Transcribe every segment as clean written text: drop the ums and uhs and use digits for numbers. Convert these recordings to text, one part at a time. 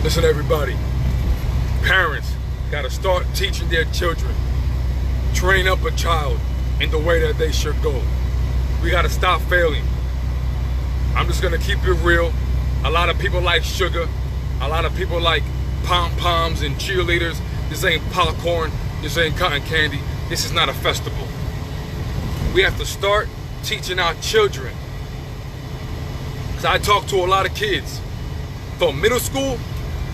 Listen, everybody, parents gotta start teaching their children, train up a child in the way that they should go. We gotta stop failing. I'm just gonna keep it real. A lot of people like sugar. A lot of people like pom-poms and cheerleaders. This ain't popcorn. This ain't cotton candy. This is not a festival. We have to start teaching our children. Because I talk to a lot of kids from middle school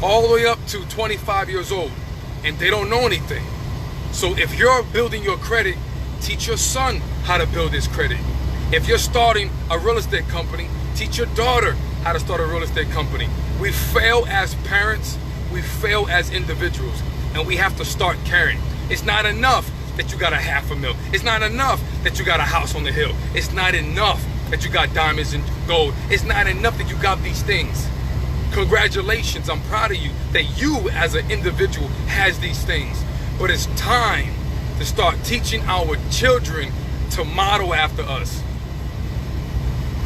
all the way up to 25 years old, and they don't know anything. So if you're building your credit, teach your son how to build his credit. If you're starting a real estate company, teach your daughter how to start a real estate company. We fail as parents, we fail as individuals, and we have to start caring. It's not enough that you got a $500,000. It's not enough that you got a house on the hill. It's not enough that you got diamonds and gold. It's not enough that you got these things. Congratulations, I'm proud of you that you as an individual has these things. But it's time to start teaching our children to model after us.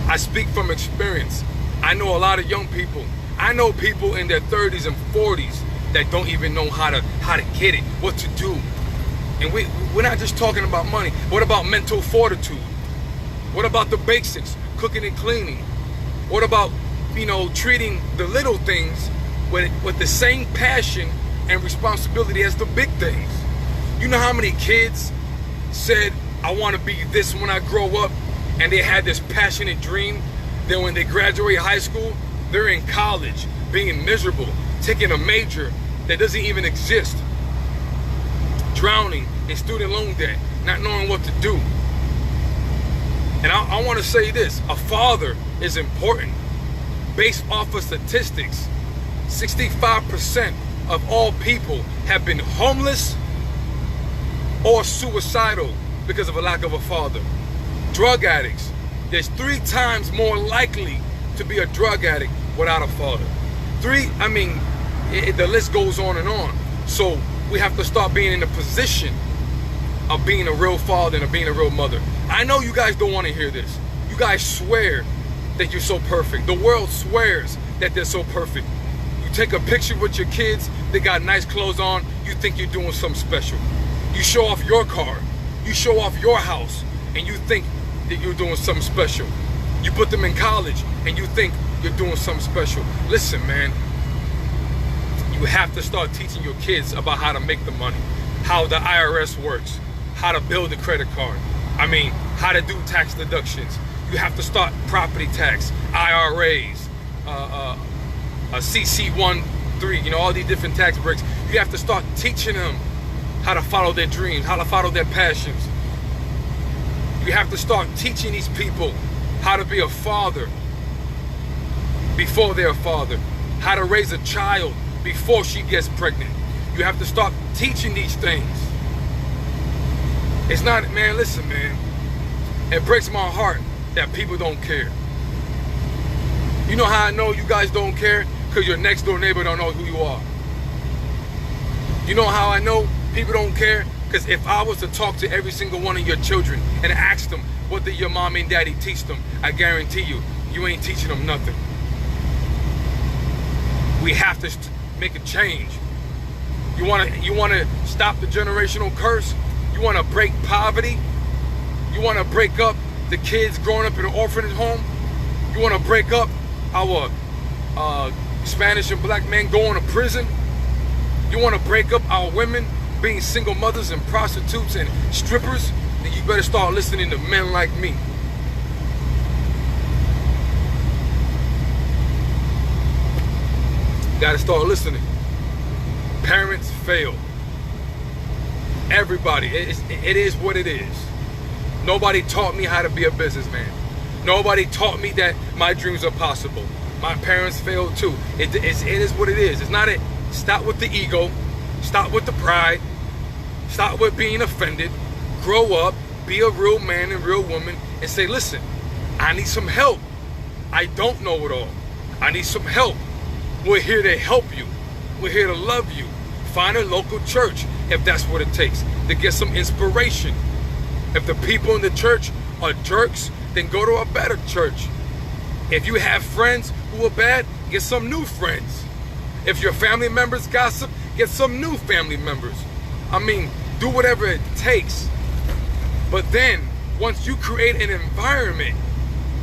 I speak from experience. I know a lot of young people. I know people in their 30s and 40s that don't even know how to get it, what to do. And we're not just talking about money. What about mental fortitude? What about the basics, cooking and cleaning? What about, treating the little things with the same passion and responsibility as the big things? You know how many kids said, I want to be this when I grow up, and they had this passionate dream. Then when they graduate high school, they're in college, being miserable, taking a major that doesn't even exist, drowning in student loan debt, not knowing what to do. And I want to say this, a father is important. Based off of statistics, 65% of all people have been homeless or suicidal because of a lack of a father. Drug addicts, there's 3 times more likely to be a drug addict without a father. The list goes on and on. So we have to start being in the position of being a real father and of being a real mother. I know you guys don't want to hear this. You guys swear that you're so perfect. The world swears that they're so perfect. You take a picture with your kids, they got nice clothes on, you think you're doing something special. You show off your car, you show off your house, and you think that you're doing something special. You put them in college, and you think you're doing something special. Listen, man, you have to start teaching your kids about how to make the money, how the IRS works, how to build a credit card. How to do tax deductions. You have to start property tax, IRAs, a CC13, all these different tax breaks. You have to start teaching them how to follow their dreams, how to follow their passions. You have to start teaching these people how to be a father before they're a father, how to raise a child before she gets pregnant. You have to start teaching these things. It's not, listen, it breaks my heart that people don't care. You know how I know you guys don't care? Because your next door neighbor don't know who you are. You know how I know people don't care? Because if I was to talk to every single one of your children and ask them, what did your mom and daddy teach them? I guarantee you, you ain't teaching them nothing. We have to make a change. You want to stop the generational curse? You want to break poverty? You want to break up the kids growing up in an orphanage home? You want to break up our Spanish and black men going to prison? You want to break up our women being single mothers and prostitutes and strippers? Then you better start listening to men like me. You gotta start listening. Parents fail. Everybody, it is what it is. Nobody taught me how to be a businessman. Nobody taught me that my dreams are possible. My parents failed too. It is what it is. It's not it. Stop with the ego. Stop with the pride. Stop with being offended. Grow up. Be a real man and real woman and say, listen, I need some help. I don't know it all. I need some help. We're here to help you. We're here to love you. Find a local church if that's what it takes to get some inspiration. If the people in the church are jerks, then go to a better church. If you have friends who are bad, get some new friends. If your family members gossip, get some new family members. I mean, do whatever it takes. But then, once you create an environment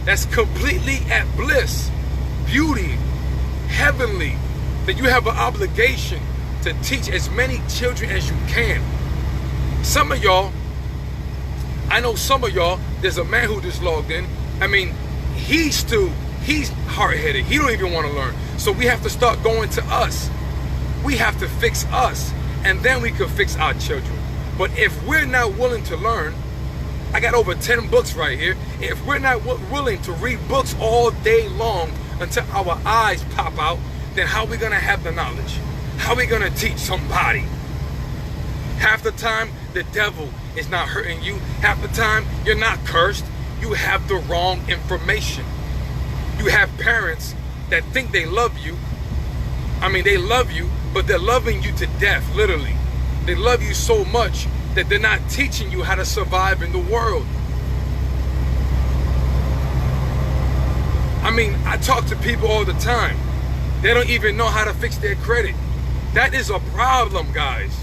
that's completely at bliss, beauty, heavenly, then you have an obligation to teach as many children as you can. Some of y'all, I know some of y'all, there's a man who just logged in. I mean, he's hard-headed. He don't even want to learn. So we have to start going to us. We have to fix us, and then we can fix our children. But if we're not willing to learn, I got over 10 books right here. If we're not willing to read books all day long until our eyes pop out, then how are we going to have the knowledge? How are we going to teach somebody? Half the time, the devil is not hurting you. Half the time, you're not cursed. You have the wrong information. You have parents that think they love you. I mean, they love you, but they're loving you to death, literally. They love you so much that they're not teaching you how to survive in the world. I mean, I talk to people all the time. They don't even know how to fix their credit. That is a problem, guys.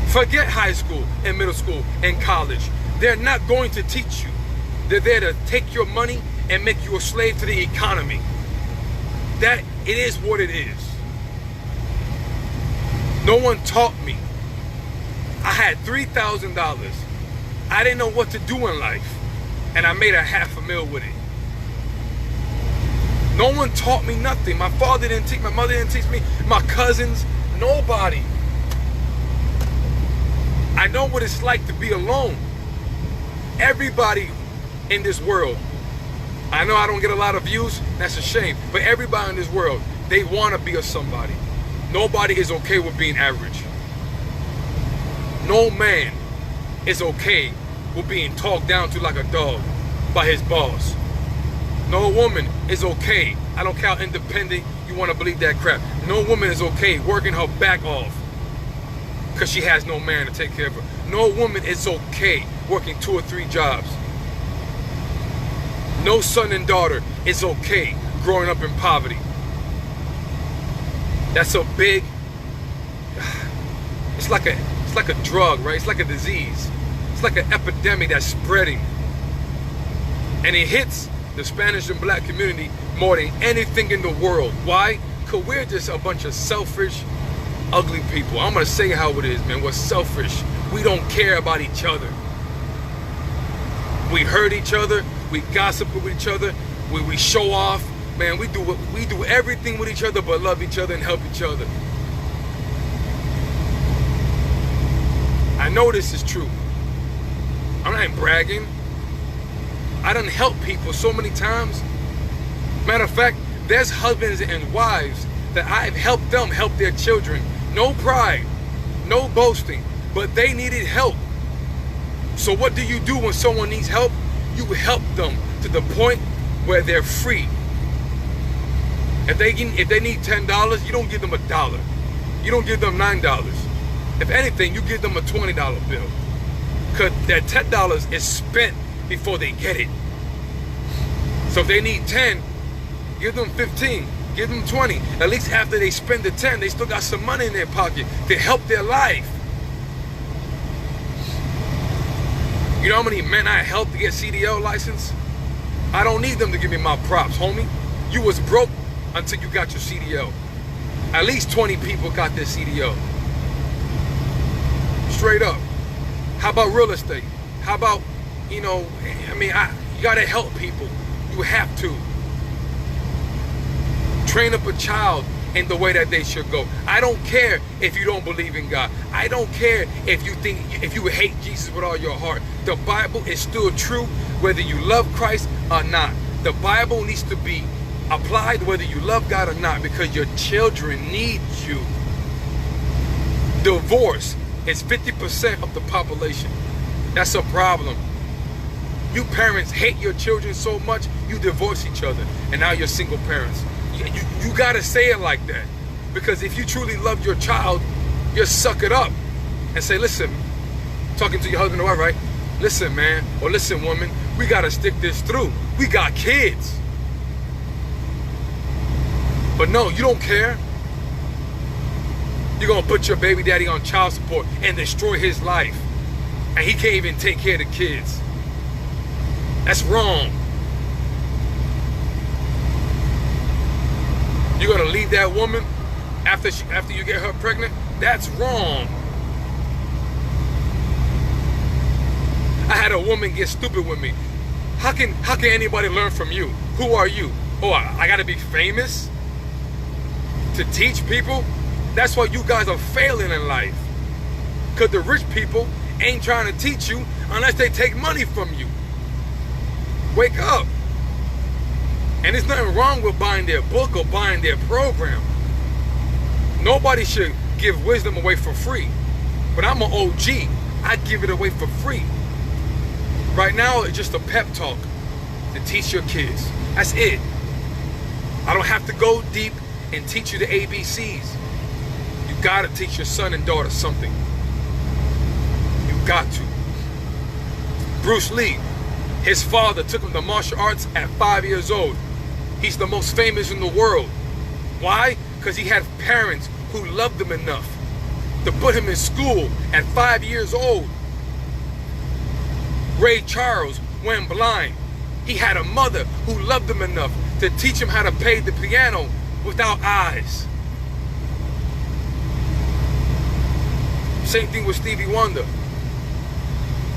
Forget high school and middle school and college. They're not going to teach you. They're there to take your money and make you a slave to the economy. That, it is what it is. No one taught me. I had $3,000. I didn't know what to do in life, and I made $500,000 with it. No one taught me nothing. My father didn't teach, my mother didn't teach me, my cousins, nobody. I know what it's like to be alone. Everybody in this world, I know I don't get a lot of views, that's a shame, but everybody in this world, they want to be a somebody. Nobody is okay with being average. No man is okay with being talked down to like a dog by his boss. No woman is okay. I don't care how independent you want to believe that crap. No woman is okay working her back off because she has no man to take care of her. No woman is okay working 2 or 3 jobs. No son and daughter is okay growing up in poverty. That's a big, it's like a drug, right? It's like a disease. It's like an epidemic that's spreading. And it hits the Spanish and black community more than anything in the world. Why? Because we're just a bunch of selfish, ugly people. I'm going to say how it is, man. We're selfish. We don't care about each other. We hurt each other. We gossip with each other. We show off. Man, we do everything with each other but love each other and help each other. I know this is true. I'm not bragging. I done helped people so many times. Matter of fact, there's husbands and wives that I've helped them help their children. No pride, no boasting, but they needed help. So what do you do when someone needs help? You help them to the point where they're free. If they need $10, you don't give them $1. You don't give them $9. If anything, you give them a $20 bill. Because that $10 is spent before they get it. So if they need 10, give them 15, give them 20. At least after they spend the 10, they still got some money in their pocket to help their life. You know how many men I helped to get CDL license? I don't need them to give me my props, homie. You was broke until you got your CDL. At least 20 people got their CDL. Straight up. How about real estate? How about, you know, I mean, you gotta help people. You have to. Train up a child in the way that they should go. I don't care if you don't believe in God. I don't care if you hate Jesus with all your heart. The Bible is still true whether you love Christ or not. The Bible needs to be applied whether you love God or not, because your children need you. Divorce is 50% of the population. That's a problem. You parents hate your children so much, you divorce each other, and now you're single parents. You gotta say it like that, because if you truly love your child, you suck it up and say, listen, talking to your husband or wife, right? Listen, man, or listen, woman, we gotta stick this through. We got kids. But no, you don't care. You're gonna put your baby daddy on child support and destroy his life. And he can't even take care of the kids. That's wrong. You're gonna leave that woman after you get her pregnant? That's wrong. I had a woman get stupid with me. How can anybody learn from you? Who are you? Oh, I gotta be famous to teach people? That's why you guys are failing in life. Because the rich people ain't trying to teach you unless they take money from you. Wake up. And there's nothing wrong with buying their book or buying their program. Nobody should give wisdom away for free. But I'm an OG. I give it away for free. Right now, it's just a pep talk to teach your kids. That's it. I don't have to go deep and teach you the ABCs. You gotta teach your son and daughter something. You got to. Bruce Lee, his father took him to martial arts at 5 years old. He's the most famous in the world. Why? Because he had parents who loved him enough to put him in school at 5 years old. Ray Charles went blind. He had a mother who loved him enough to teach him how to play the piano without eyes. Same thing with Stevie Wonder.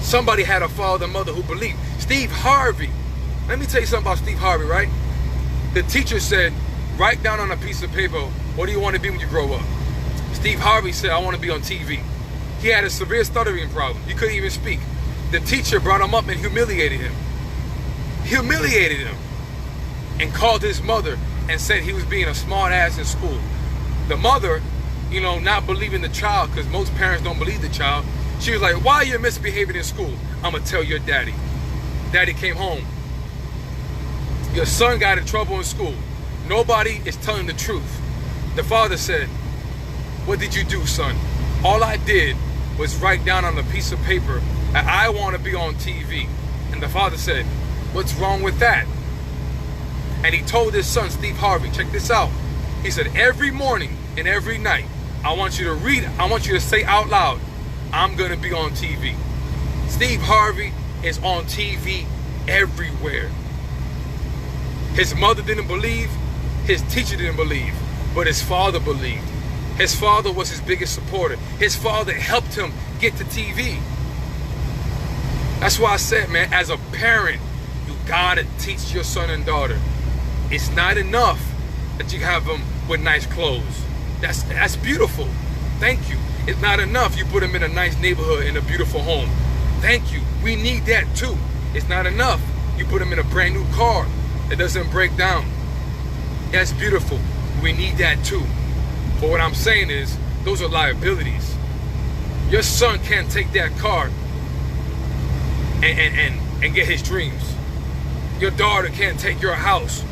Somebody had a father and mother who believed. Steve Harvey. Let me tell you something about Steve Harvey, right? The teacher said, write down on a piece of paper, what do you want to be when you grow up? Steve Harvey said, I want to be on TV. He had a severe stuttering problem. He couldn't even speak. The teacher brought him up and humiliated him. Humiliated him. And called his mother and said he was being a smart ass in school. The mother, you know, not believing the child, because most parents don't believe the child, she was like, why are you misbehaving in school? I'm going to tell your daddy. Daddy came home. Your son got in trouble in school. Nobody is telling the truth. The father said, what did you do, son? All I did was write down on a piece of paper that I want to be on TV. And the father said, what's wrong with that? And he told his son, Steve Harvey, check this out. He said, every morning and every night, I want you to read, I want you to say out loud, I'm going to be on TV. Steve Harvey is on TV everywhere. His mother didn't believe, his teacher didn't believe, but his father believed. His father was his biggest supporter. His father helped him get to TV. That's why I said, man, as a parent, you gotta teach your son and daughter. It's not enough that you have them with nice clothes. That's beautiful. Thank you. It's not enough you put them in a nice neighborhood in a beautiful home. Thank you. We need that too. It's not enough you put them in a brand new car that doesn't break down. That's beautiful. We need that too. But what I'm saying is, those are liabilities. Your son can't take that car and get his dreams. Your daughter can't take your house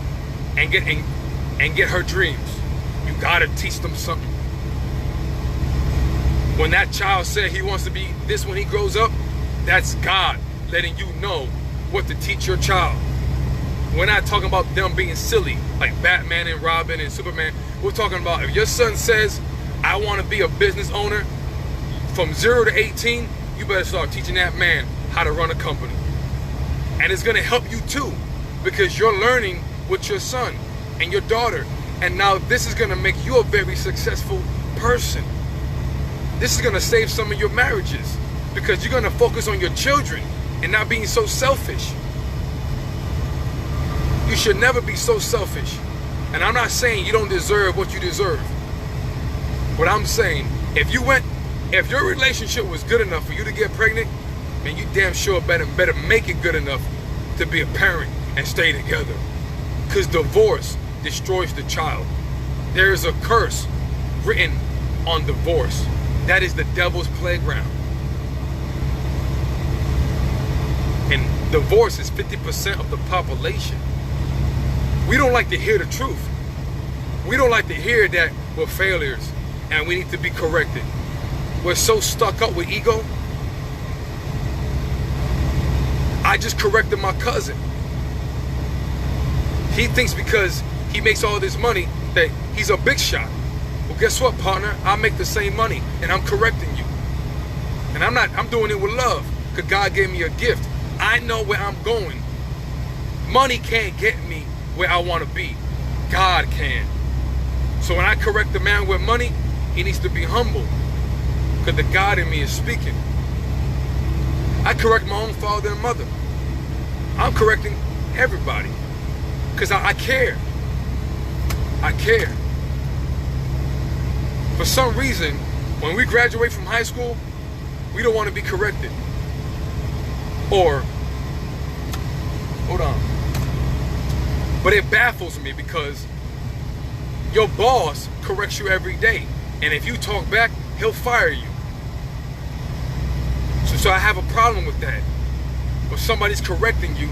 and get her dreams. You gotta teach them something. When that child said he wants to be this when he grows up, that's God letting you know what to teach your child. We're not talking about them being silly, like Batman and Robin and Superman. We're talking about if your son says, I want to be a business owner, from 0 to 18, you better start teaching that man how to run a company. And it's going to help you too, because you're learning with your son and your daughter. And now this is going to make you a very successful person. This is going to save some of your marriages, because you're going to focus on your children and not being so selfish. You should never be so selfish. And I'm not saying you don't deserve what you deserve. What I'm saying, if your relationship was good enough for you to get pregnant, then you damn sure better make it good enough to be a parent and stay together. Because divorce destroys the child. There is a curse written on divorce. That is the devil's playground. And divorce is 50% of the population. We don't like to hear the truth. We don't like to hear that we're failures and we need to be corrected. We're so stuck up with ego. I just corrected my cousin. He thinks because he makes all this money that he's a big shot. Well, guess what, partner? I make the same money, and I'm correcting you. And I'm doing it with love, because God gave me a gift. I know where I'm going. Money can't get me where I want to be. God can. So when I correct the man with money, he needs to be humble, because the God in me is speaking. I correct my own father and mother. I'm correcting everybody, because I care. I care. For some reason, when we graduate from high school, we don't want to be corrected. Or, hold on. But it baffles me, because your boss corrects you every day. And if you talk back, he'll fire you. So I have a problem with that. When somebody's correcting you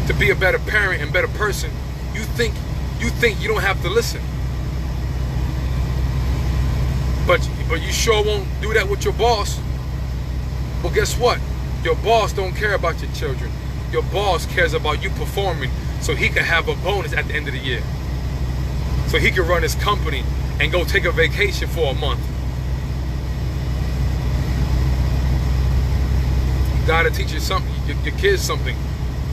to be a better parent and better person, you think you don't have to listen. But you sure won't do that with your boss. Well, guess what? Your boss don't care about your children. Your boss cares about you performing, so he can have a bonus at the end of the year. So he can run his company and go take a vacation for a month. You gotta teach your kids something.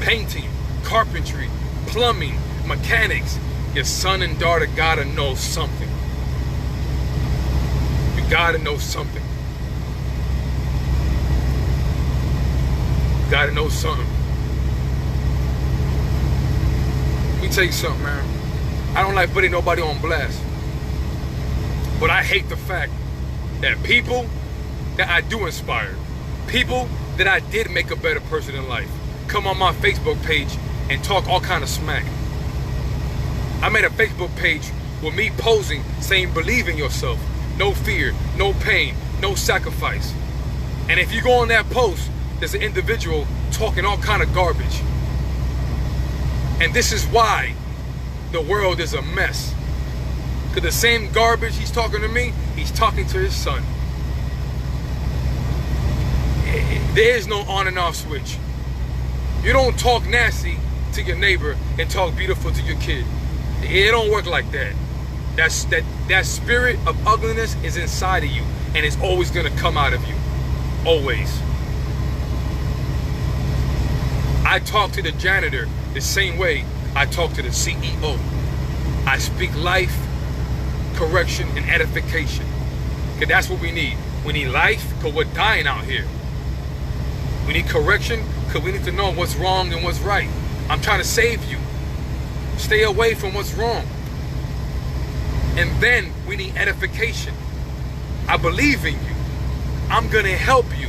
Painting, carpentry, plumbing, mechanics. Your son and daughter gotta know something. You gotta know something. You gotta know something. Let me tell you something, man. I don't like putting nobody on blast, but I hate the fact that people that I do inspire, people that I did make a better person in life, come on my Facebook page and talk all kind of smack. I made a Facebook page with me posing saying, believe in yourself, no fear, no pain, no sacrifice. And if you go on that post, there's an individual talking all kind of garbage. And this is why the world is a mess. Because the same garbage he's talking to me, he's talking to his son. There is no on and off switch. You don't talk nasty to your neighbor and talk beautiful to your kid. It don't work like that. That spirit of ugliness is inside of you, and it's always gonna come out of you. Always. I talk to the janitor the same way I talk to the CEO. I speak life, correction, and edification. Because that's what we need. We need life, because we're dying out here. We need correction, because we need to know what's wrong and what's right. I'm trying to save you. Stay away from what's wrong. And then we need edification. I believe in you. I'm going to help you.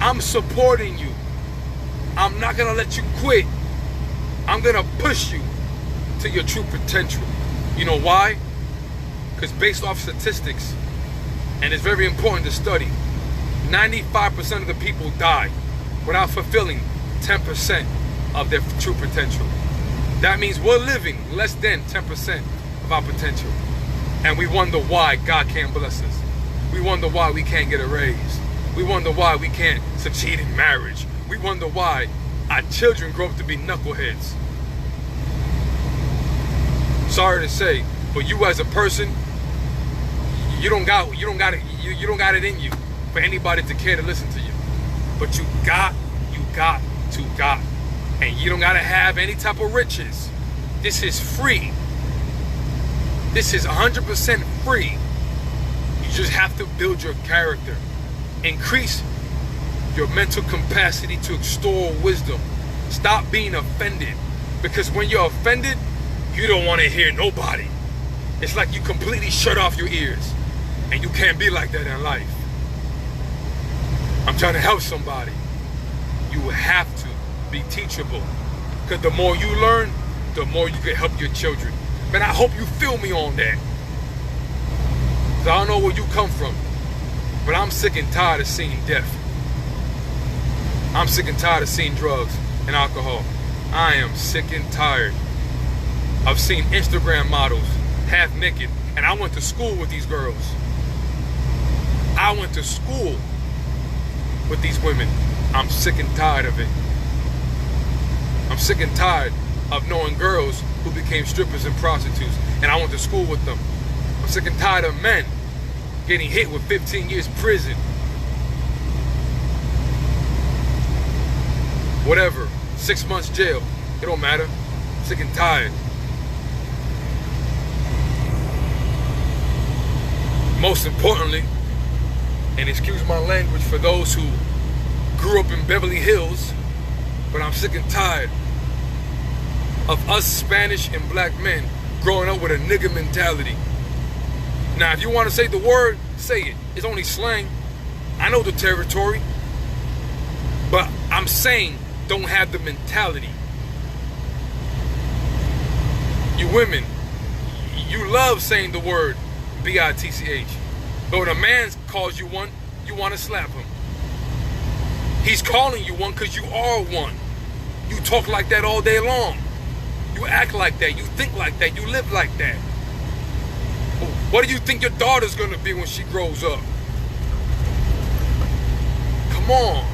I'm supporting you. I'm not going to let you quit. I'm going to push you to your true potential. You know why? Because based off statistics, and it's very important to study, 95% of the people die without fulfilling 10% of their true potential. That means we're living less than 10% of our potential. And we wonder why God can't bless us. We wonder why we can't get a raise. We wonder why we can't succeed in marriage. We wonder why our children grow up to be knuckleheads. Sorry to say, but you as a person, you don't got it in you for anybody to care to listen to you. But you got, and you don't gotta have any type of riches. This is free. This is 100% free. You just have to build your character. Increase your mental capacity to extol wisdom. Stop being offended. Because when you're offended, you don't want to hear nobody. It's like you completely shut off your ears. And you can't be like that in life. I'm trying to help somebody. You have to be teachable. Because the more you learn, the more you can help your children. Man, I hope you feel me on that. Because I don't know where you come from, but I'm sick and tired of seeing death. I'm sick and tired of seeing drugs and alcohol. I am sick and tired of seeing Instagram models half naked. And I went to school with these girls. I went to school with these women. I'm sick and tired of it. I'm sick and tired of knowing girls who became strippers and prostitutes, and I went to school with them. I'm sick and tired of men getting hit with 15 years prison. Whatever, 6 months jail, it don't matter. I'm sick and tired. Most importantly, and excuse my language for those who grew up in Beverly Hills, but I'm sick and tired of us Spanish and black men growing up with a nigga mentality. Now, if you want to say the word, say it. It's only slang. I know the territory. But I'm saying don't have the mentality. You women, you love saying the word B-I-T-C-H. But when a man calls you one, you want to slap him. He's calling you one because you are one. You talk like that all day long. You act like that. You think like that. You live like that. What do you think your daughter's going to be when she grows up? Come on.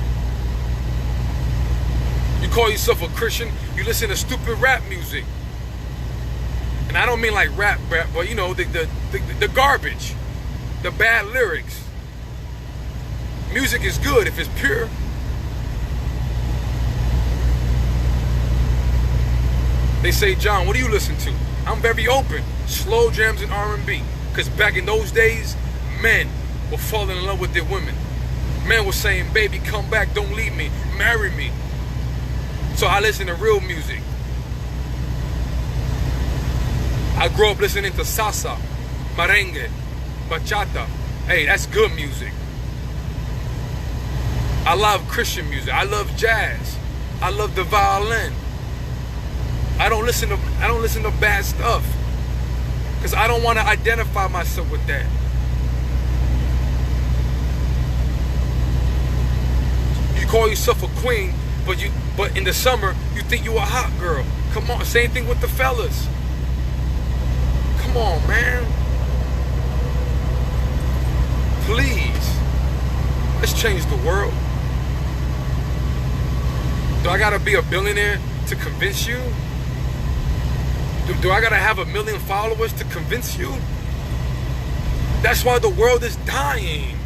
You call yourself a Christian, you listen to stupid rap music. And I don't mean like rap, but you know, the garbage, the bad lyrics. Music is good if it's pure. They say, John, what do you listen to? I'm very open. Slow jams and R&B. Because back in those days, men were falling in love with their women. Men were saying, baby, come back, don't leave me, marry me. So I listen to real music. I grew up listening to salsa, merengue, bachata. Hey, that's good music. I love Christian music. I love jazz. I love the violin. I don't listen to bad stuff. Because I don't want to identify myself with that. You call yourself a queen, but in the summer, you think you a hot girl. Come on, same thing with the fellas. Come on, man. Please. Let's change the world. Do I gotta be a billionaire to convince you? Do I gotta have 1 million followers to convince you? That's why the world is dying.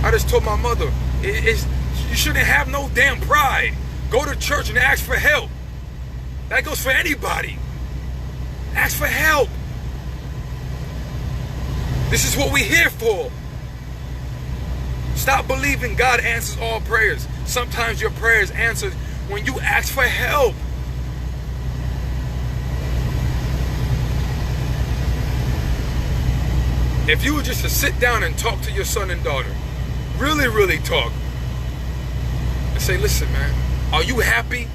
I just told my mother, you shouldn't have no damn pride. Go to church and ask for help. That goes for anybody. Ask for help. This is what we're here for. Stop believing God answers all prayers. Sometimes your prayer is answered when you ask for help. If you were just to sit down and talk to your son and daughter, really, really talk, and say, listen, man, are you happy?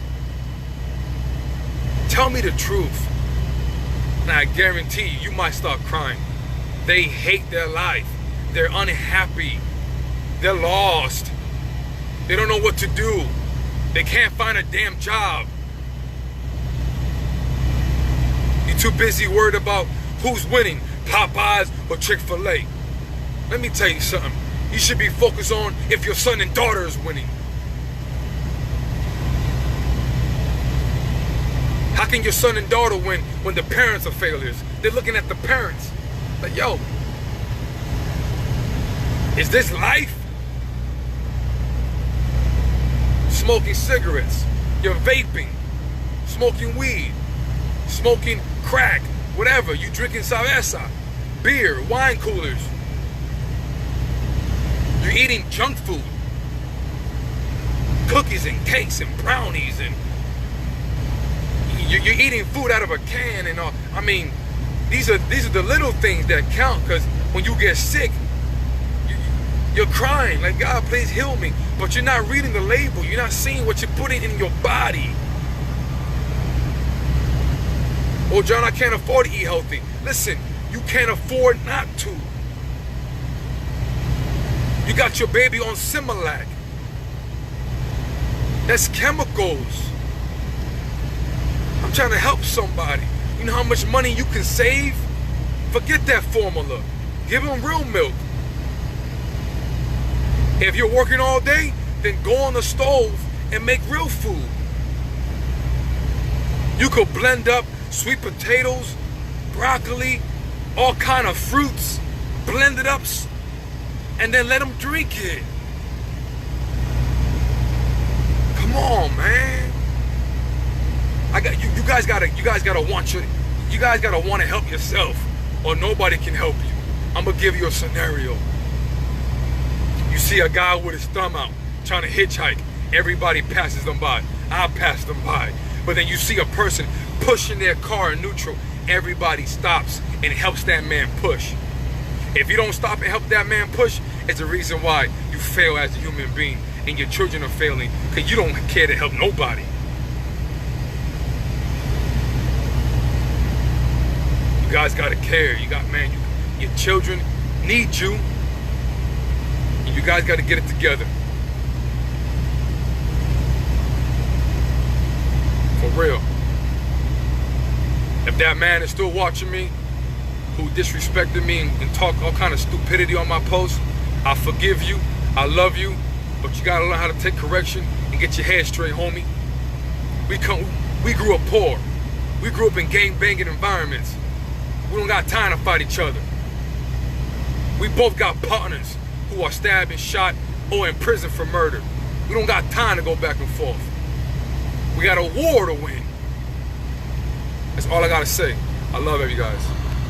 Tell me the truth. And I guarantee you, you might start crying. They hate their life. They're unhappy. They're lost. They don't know what to do. They can't find a damn job. You're too busy worried about who's winning, Popeyes or Chick-fil-A. Let me tell you something. You should be focused on if your son and daughter is winning. How can your son and daughter win when the parents are failures? They're looking at the parents. Like, yo, is this life? Smoking cigarettes, you're vaping, smoking weed, smoking crack, whatever. You drinking cerveza, beer, wine coolers. You're eating junk food, cookies and cakes and brownies, and you're eating food out of a can and all. I mean, these are the little things that count, because when you get sick, you're crying like, God, please heal me. But you're not reading the label. You're not seeing what you're putting in your body. Oh, John, I can't afford to eat healthy. Listen, you can't afford not to. You got your baby on Similac. That's chemicals. I'm trying to help somebody. You know how much money you can save? Forget that formula. Give them real milk. If you're working all day, then go on the stove and make real food. You could blend up sweet potatoes, broccoli, all kind of fruits, blend it up, and then let them drink it. Come on, man. You guys gotta want to help yourself, or nobody can help you. I'm gonna give you a scenario. You see a guy with his thumb out trying to hitchhike. Everybody passes them by. I pass them by. But then you see a person pushing their car in neutral. Everybody stops and helps that man push. If you don't stop and help that man push, it's the reason why you fail as a human being and your children are failing, because you don't care to help nobody. You guys gotta care. Your children need you. And you guys gotta get it together. For real. If that man is still watching me, who disrespected me and talked all kind of stupidity on my post, I forgive you, I love you, but you gotta learn how to take correction and get your head straight, homie. We grew up poor. We grew up in gang-banging environments. We don't got time to fight each other. We both got partners who are stabbed and shot or in prison for murder. We don't got time to go back and forth. We got a war to win. That's all I gotta say. I love you guys.